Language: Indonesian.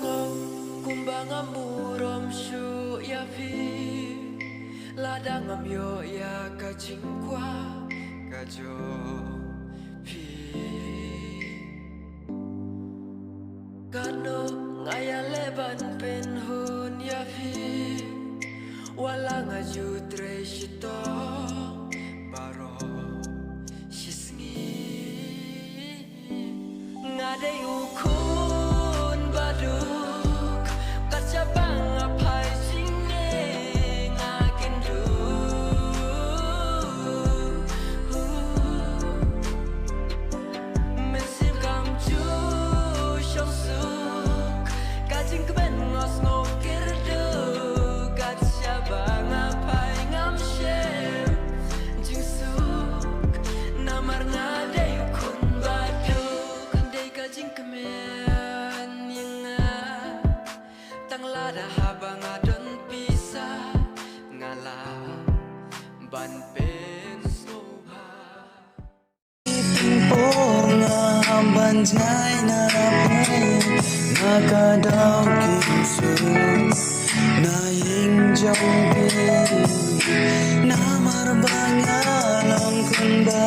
ngok kumbang amurom shu ya vi ladang am yo ya ka jingkwa ka jo pi kano ngaya leban pen hun ya vi wala nga ju tre shito baro shisngi ngade ukun baduk kaca bang apai singne ngakin du mesim kam ju shong suk kajing keben ngos ngokir du kaca bang apai ngam shem jing suk namar ngade ukun baduk andai kajing kemen yang tang lada habang adon pisa ngala ban pen soha Ponga banjai na rapu nakadaw kinsu na ingjong pi na marbanya long kunda